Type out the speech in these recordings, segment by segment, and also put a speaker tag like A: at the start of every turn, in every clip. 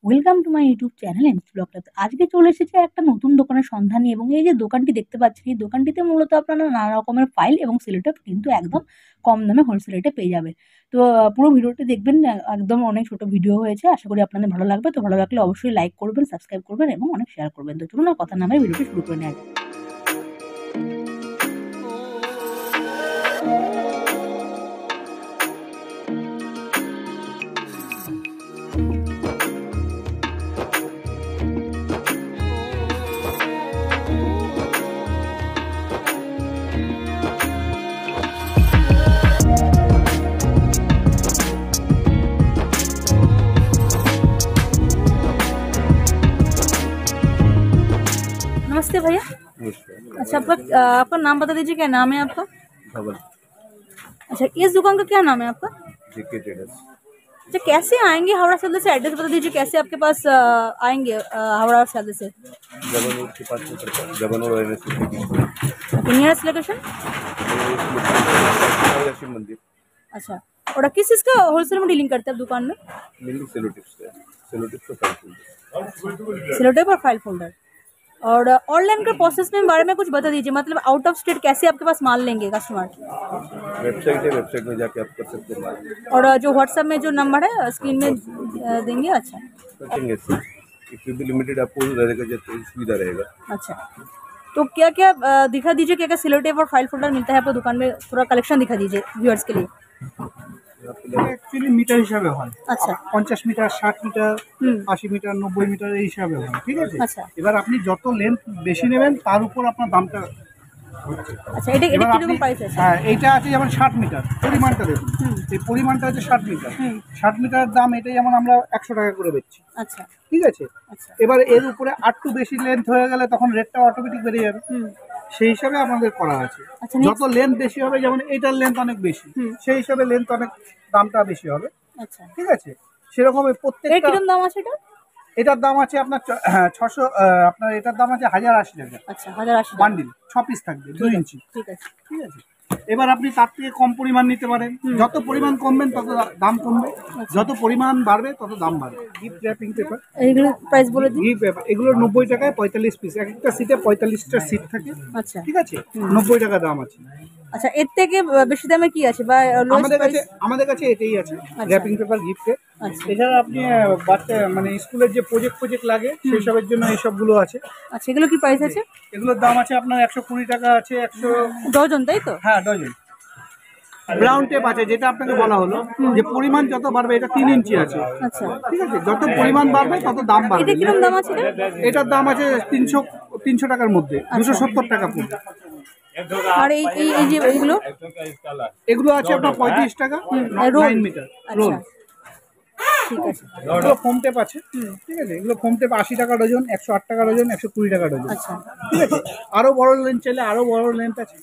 A: Welcome to my YouTube channel Em's ব্লগটাতে। আজকে চলে এসেছে একটা নতুন দোকানের সন্ধানে এবং এই যে দোকানটি দেখতে পাচ্ছেন, এই দোকানটিতে মূলত আপনারা নানা রকমের ফাইল এবং সেলোটেপ কিন্তু একদম কম দামে হোলসেল রেটে পেয়ে যাবে। তো পুরো ভিডিওটি দেখবেন, একদম অনেক ছোট ভিডিও হয়েছে, আশা করি আপনাদের ভালো লাগবে। তো ভালো লাগলে অবশ্যই লাইক করবেন, সাবস্ক্রাইব করবেন এবং অনেক শেয়ার করবেন। তো চলুন আর কথা না বলে ভিডিওটি শুরু করে নেওয়া যাক। नमस्ते भैया। अच्छा, आपका नाम बता दीजिए, क्या नाम है आपका?
B: धवल।
A: अच्छा, इस दुकान का क्या नाम है आपका?
B: जेके ट्रेडर्स।
A: अच्छा, कैसे आएंगे हावड़ा सेल से? एड्रेस बता दीजिए, कैसे आपके पास आएंगे हावड़ा सेल से?
B: जबलपुर के पास में पड़ता है, जबलपुर
A: नियरेस्ट लोकेशन?
B: शिव मंदिर।
A: अच्छा, और किस चीज़ का होलसेल में डीलिंग करते हैं आप दुकान में?
B: मिली सेलोटिप्स है, सेलोटिप्स का फाइल फोल्डर।
A: सेलोटेप और फाइल फोल्डर। और ऑनलाइन का प्रोसेस में बारे में कुछ बता दीजिए, मतलब आउट ऑफ स्टेट कैसे आपके पास माल लेंगे कस्टमर?
B: वेबसाइट है, वेबसाइट में जाके आप कर सकते हैं माल।
A: और जो व्हाट्सएप में जो नंबर है स्क्रीन में देंगे। अच्छा
B: करेंगे इससे लिमिटेड आपको रहेगा, जब सुविधा रहेगा।
A: अच्छा, तो क्या क्या दिखा दीजिए, क्या क्या सेलोटेप और फाइल फोल्डर मिलता है आपको दुकान में? पूरा कलेक्शन दिखा दीजिए व्यूअर्स के लिए।
C: অ্যাকচুয়ালি মিটার হিসাবে হয়।
A: আচ্ছা
C: 50 মিটার, 60 মিটার, 80 মিটার, 90 মিটার এই হিসাবে হয়, ঠিক আছে?
A: আচ্ছা
C: এবার আপনি যত লেন্থ বেশি নেবেন তার উপর আপনার দামটা হচ্ছে।
A: আচ্ছা, এটা
C: এবার
A: কিরকম
C: আপনি
A: প্রাইস আছে?
C: হ্যাঁ, এইটা আছে যেমন 60 মিটার, পরিমাণটা দেখুন। এই পরিমাণটা হচ্ছে 60 মিটার। 60 মিটার দাম এটাই যেমন আমরা 100 টাকা করে বেচছি,
A: আচ্ছা
C: ঠিক আছে?
A: আচ্ছা
C: এবার এর উপরে আরটু বেশি লেন্থ হয়ে গেলে তখন রেটটা অটোমেটিক বেড়ে যাবে। সেই হিসাবে আমাদের করা আছে।
A: আচ্ছা,
C: যত লেন্থ বেশি হবে, যেমন এইটার লেন্থ অনেক বেশি, সেই হিসাবে লেন্থ অনেক দামটা বেশি হবে,
A: আচ্ছা।
C: ঠিক আছে? সেরকম
A: এর
C: প্রত্যেকটা
A: কিরকম দাম আছে এটা?
C: এটার দাম আছে আপনার 600, আপনার এটার দাম আছে 1080 টাকা
A: আচ্ছা 1080
C: বান্ডিল, 6 পিস থাকবে, 2 ইঞ্চি,
A: ঠিক আছে।
C: ঠিক আছে? এবার আপনি তার থেকে কম পরিমাণ নিতে পারেন। যত পরিমাণ কমবেন তত দাম কমবে, যত পরিমাণ বাড়বে তত দাম বাড়বে। গিফট র্যাপিং পেপার,
A: এইগুলো প্রাইস বলে দিন।
C: গিফট পেপার এগুলো 90 টাকায় 45 পিস, এক একটা সিটে 45টা সিট থাকে,
A: আচ্ছা
C: ঠিক আছে? 90 টাকা দাম আছে।
A: আচ্ছা, এর থেকে বেশি দামে কি আছে বা
C: আমাদের কাছে এটাই আছে, র্যাপিং পেপার গিফটে।
A: আচ্ছা
C: এছাড়া আপনি বাচ্চা মানে স্কুলের যে প্রজেক্ট লাগে সেই সবের জন্য এই সবগুলো আছে।
A: আচ্ছা, এগুলো কি প্রাইস আছে?
C: এগুলোর দাম আছে আপনার 120 টাকা আছে, 100
A: ডজন, তাই তো?
C: হ্যাঁ ডজন। ব্রাউন টেপ আছে, যেটা আপনাকে বলা হলো যে পরিমাণ যত বাড়বে, এটা 3 ইঞ্চি আছে,
A: আচ্ছা,
C: ঠিক আছে? যত পরিমাণ বাড়বে তত দাম বাড়বে।
A: এটা কিরকম দাম আছে?
C: এটার দাম আছে 300 টাকার মধ্যে, 270 টাকা পড়বে।
A: আর এই এই এই যে এইগুলো
C: এগুলো আছে আপনার 35 টাকা, 9 মিটার রোল,
A: ঠিক আছে।
C: এগুলো ফোম টেপ আছে, ঠিক আছে? এগুলো ফোম টেপ 80 টাকা ডজন, 108 টাকা ডজন, 120 টাকা ডজন,
A: আচ্ছা
C: ঠিক আছে? আরো বড় লেন্থ চাইলে আরো বড় লেন্থ আছে।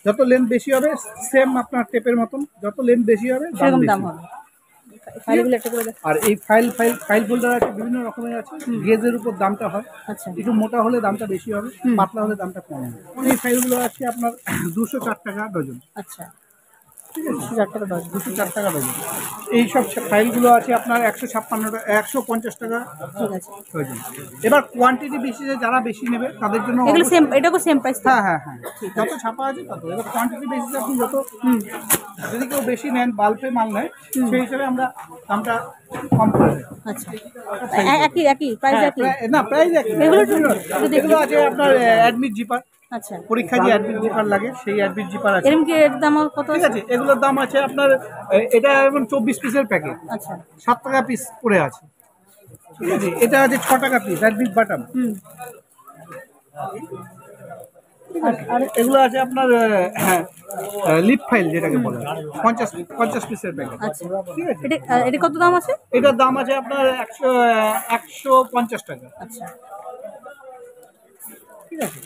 C: যত লেন্থ বেশি হবে, সেম আপনার টেপের মতন, যত লেন্থ বেশি হবে
A: সেরকম দাম
C: বেশি।
A: হবে। ফাইলগুলো একটা করে দেখ।
C: আর এই ফাইল ফোল্ডার আছে, বিভিন্ন রকমের আছে, গেজের উপর দামটা হয়।
A: আচ্ছা
C: একটু মোটা হলে দামটা বেশি হবে, পাতলা হলে দামটা কম হবে। এই ফাইলগুলো আছে আপনার 204 টাকা ডজন,
A: আচ্ছা,
C: ঠিক আছে?
A: 1000 টাকা ডজন।
C: 204 টাকা ডজন। এইসব ফাইলগুলো আছে আপনার 156 টাকা, 150 টাকা
A: ঠিক আছে।
C: ডজন। এবার কোয়ান্টিটি বেশি, যারা বেশি নেবে তাদের জন্য
A: এগুলো সেম, এটাও সেম প্রাইস?
C: হ্যাঁ, যত ছাপা আছে তত। এবার কোয়ান্টিটি বেশি, আপনি যত যদি কেউ বেশি নেন, বাল্বে মাল নেয়, সেই হিসাবে আমরা দামটা কম করে দেয়।
A: আচ্ছা, একই একই প্রাইস একই?
C: না, প্রাইস একই। এগুলো আছে আপনার অ্যাডমিট জিপার,
A: আচ্ছা,
C: পরীক্ষা যে অ্যাডমিট জিপার লাগে সেই অ্যাডমিট জিপার আছে,
A: এরকম কি এর দাম কত
C: ঠিক আছে? এগুলোর দাম আছে আপনার, এটা এবং 24 পিসের প্যাকেট,
A: আচ্ছা
C: 7 টাকা পিস পড়ে আছে, ঠিক আছে? এটা আছে 6 টাকা পিস অ্যাডমিট বাটাম। আর এগুলো আছে আপনার লিপ ফাইল, যেটাকে বলে 50 পিসের প্যাকেট,
A: আচ্ছা।
C: ঠিক আছে?
A: এটা কত দাম আছে?
C: এটার দাম আছে আপনার 150 টাকা,
A: আচ্ছা
C: ঠিক আছে?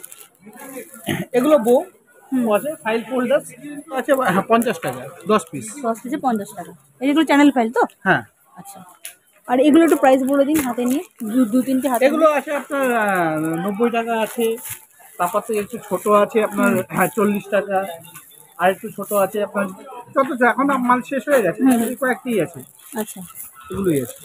C: এগুলো বো আছে, ফাইল ফোল্ডার আছে 50 টাকা 10 পিস,
A: 10 পিসে 50 টাকা। এগুলো চ্যানেল ফাইল তো?
C: হ্যাঁ।
A: আচ্ছা, আর এগুলো একটু প্রাইস বলে দিন হাতে নিয়ে, দু তিনটে হাতে।
C: এগুলো আছে আপনার 90 টাকা আছে, তারপর থেকে একটু ছোট আছে আপনার 40 টাকা, আর একটু ছোট আছে আপনার, যত এখন মাল শেষ হয়ে গেছে, কয়েকটি আছে,
A: আচ্ছা,
C: এগুলোই আছে।